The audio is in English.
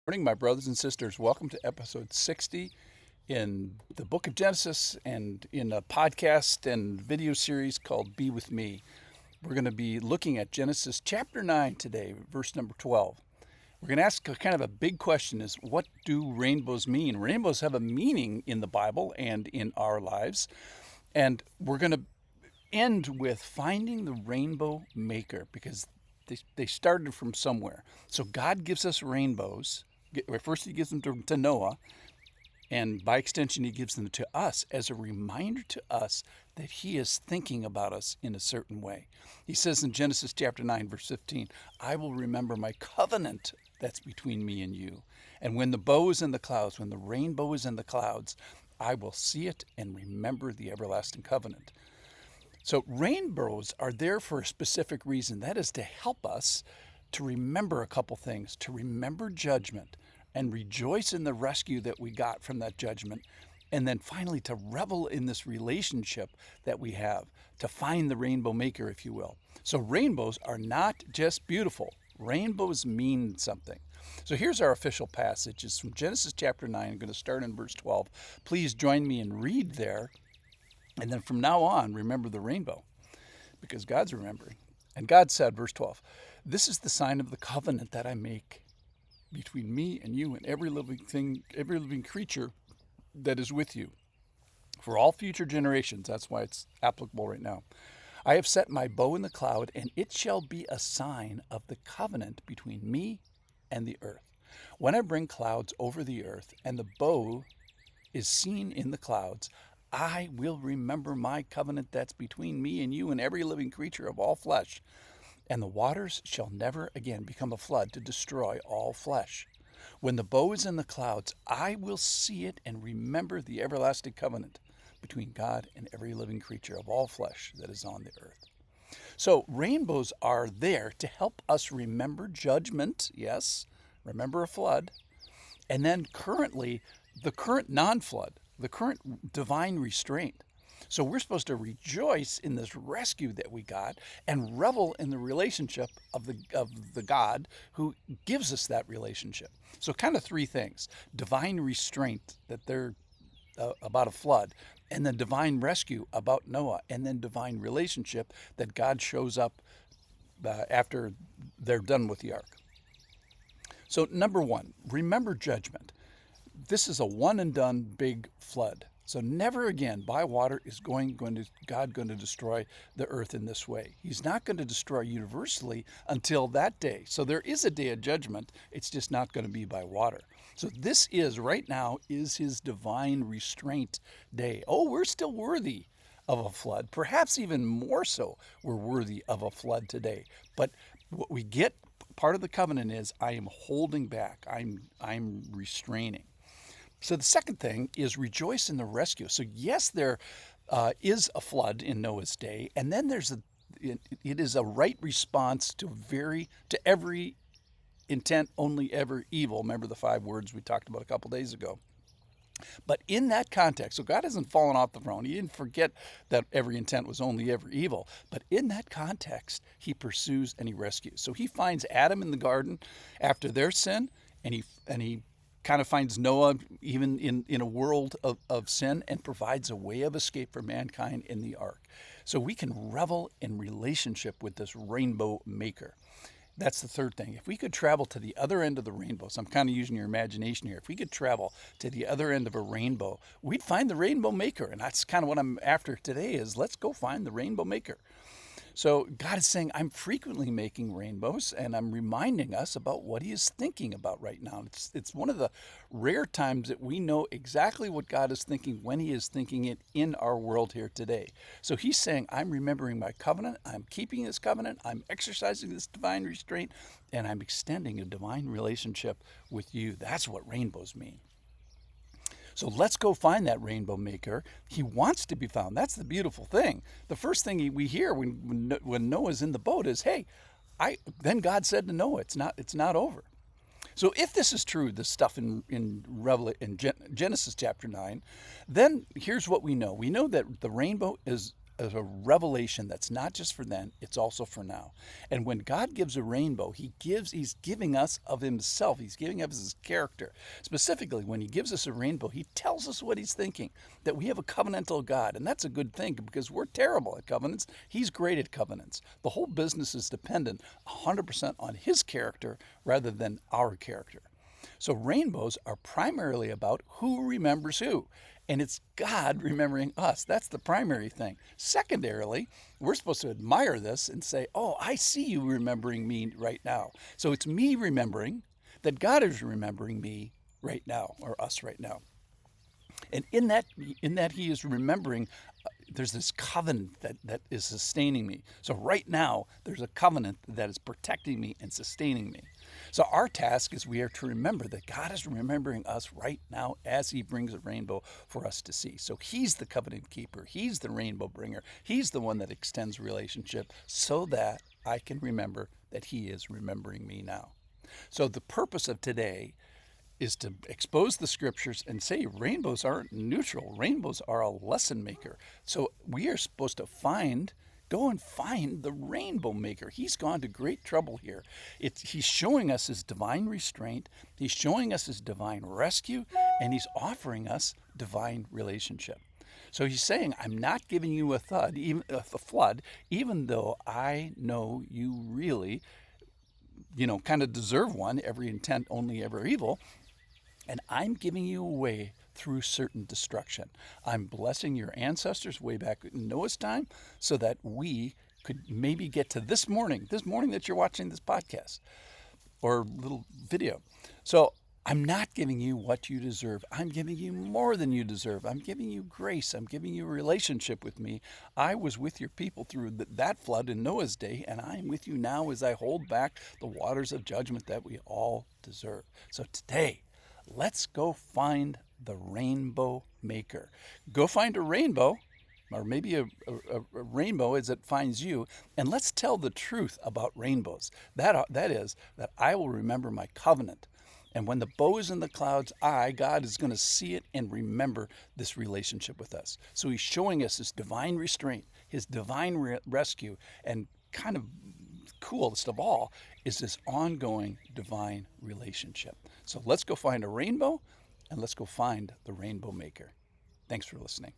Morning, my brothers and sisters. Welcome to episode 60 in the book of Genesis and in a podcast and video series called Be With Me. We're going to be looking at Genesis chapter 9 today, verse number 12. We're going to ask kind of a big question is, what do rainbows mean? Rainbows have a meaning in the Bible and in our lives. And we're going to end with finding the rainbow maker because they started from somewhere. So God gives us rainbows. First, he gives them to Noah, and by extension, he gives them to us as a reminder to us that he is thinking about us in a certain way. He says in Genesis chapter 9, verse 15, I will remember my covenant that's between me and you. And when the bow is in the clouds, when the rainbow is in the clouds, I will see it and remember the everlasting covenant. So rainbows are there for a specific reason. That is to help us to remember a couple things, to remember judgment and rejoice in the rescue that we got from that judgment, and then finally to revel in this relationship that we have, to find the rainbow maker, if you will. So rainbows are not just beautiful. Rainbows mean something. So here's our official passage. It's from Genesis chapter 9. I'm going to start in verse 12. Please join me and read there. And then from now on, remember the rainbow, because God's remembering. And God said, verse 12, this is the sign of the covenant that I make between me and you and every living thing, every living creature that is with you for all future generations. That's why it's applicable right now. I have set my bow in the cloud, and it shall be a sign of the covenant between me and the earth. When I bring clouds over the earth, and the bow is seen in the clouds, I will remember my covenant that's between me and you and every living creature of all flesh. And the waters shall never again become a flood to destroy all flesh. When the bow is in the clouds, I will see it and remember the everlasting covenant between God and every living creature of all flesh that is on the earth. So rainbows are there to help us remember judgment, yes, remember a flood, and then the current non-flood, the current divine restraint. So we're supposed to rejoice in this rescue that we got and revel in the relationship of the God who gives us that relationship. So kind of three things: divine restraint, that they're about a flood, and then divine rescue about Noah, and then divine relationship that God shows up after they're done with the ark. So number one, remember judgment. This is a one and done big flood. So never again by water is God going to destroy the earth in this way. He's not going to destroy universally until that day. So there is a day of judgment. It's just not going to be by water. So this is right now is his divine restraint day. Oh, we're still worthy of a flood. Perhaps even more so, we're worthy of a flood today. But what we get, part of the covenant is I am holding back. I'm restraining. So the second thing is rejoice in the rescue. So yes, there is a flood in Noah's day, and then it is a right response to every intent only ever evil. Remember the 5 words we talked about a couple days ago. But in that context, so God hasn't fallen off the throne. He didn't forget that every intent was only ever evil. But in that context, he pursues and he rescues. So he finds Adam in the garden after their sin, and he kind of finds Noah even in a world of sin and provides a way of escape for mankind in the ark. So we can revel in relationship with this rainbow maker. That's the third thing. If we could travel to the other end of the rainbow, so I'm kind of using your imagination here. If we could travel to the other end of a rainbow, we'd find the rainbow maker. And that's kind of what I'm after today is let's go find the rainbow maker. So God is saying, I'm frequently making rainbows, and I'm reminding us about what he is thinking about right now. It's one of the rare times that we know exactly what God is thinking when he is thinking it in our world here today. So he's saying, I'm remembering my covenant, I'm keeping this covenant, I'm exercising this divine restraint, and I'm extending a divine relationship with you. That's what rainbows mean. So let's go find that rainbow maker. He wants to be found. That's the beautiful thing. The first thing we hear when Noah's in the boat is, "Hey, then God said to Noah, it's not over." So if this is true, this stuff in Genesis chapter 9, then here's what we know. We know that the rainbow is a revelation that's not just for then, it's also for now. And when God gives a rainbow, he's giving us of himself. He's giving us his character. Specifically, when he gives us a rainbow, he tells us what he's thinking, that we have a covenantal God. And that's a good thing because we're terrible at covenants. He's great at covenants. The whole business is dependent 100% on his character rather than our character. So rainbows are primarily about who remembers who. And it's God remembering us. That's the primary thing. Secondarily, we're supposed to admire this and say, oh, I see you remembering me right now. So it's me remembering that God is remembering me right now, or us right now. And in that he is remembering, there's this covenant that is sustaining me. So right now, there's a covenant that is protecting me and sustaining me. So our task is we are to remember that God is remembering us right now as he brings a rainbow for us to see. So he's the covenant keeper. He's the rainbow bringer. He's the one that extends relationship so that I can remember that he is remembering me now. So the purpose of today is to expose the scriptures and say rainbows aren't neutral. Rainbows are a lesson maker. So we are supposed to go and find the rainbow maker. He's gone to great trouble here. He's showing us his divine restraint. He's showing us his divine rescue, and he's offering us divine relationship. So he's saying, I'm not giving you a flood, even though I know you really, kind of deserve one, every intent only ever evil. And I'm giving you away through certain destruction. I'm blessing your ancestors way back in Noah's time so that we could maybe get to this morning that you're watching this podcast or little video. So I'm not giving you what you deserve. I'm giving you more than you deserve. I'm giving you grace. I'm giving you a relationship with me. I was with your people through that flood in Noah's day, and I'm with you now as I hold back the waters of judgment that we all deserve. So today, let's go find the rainbow maker. Go find a rainbow, or maybe a rainbow as it finds you, and let's tell the truth about rainbows. That is, that I will remember my covenant. And when the bow is in the clouds, God, is going to see it and remember this relationship with us. So he's showing us his divine restraint, his divine rescue, and kind of coolest of all is this ongoing divine relationship. So let's go find a rainbow and let's go find the rainbow maker. Thanks for listening.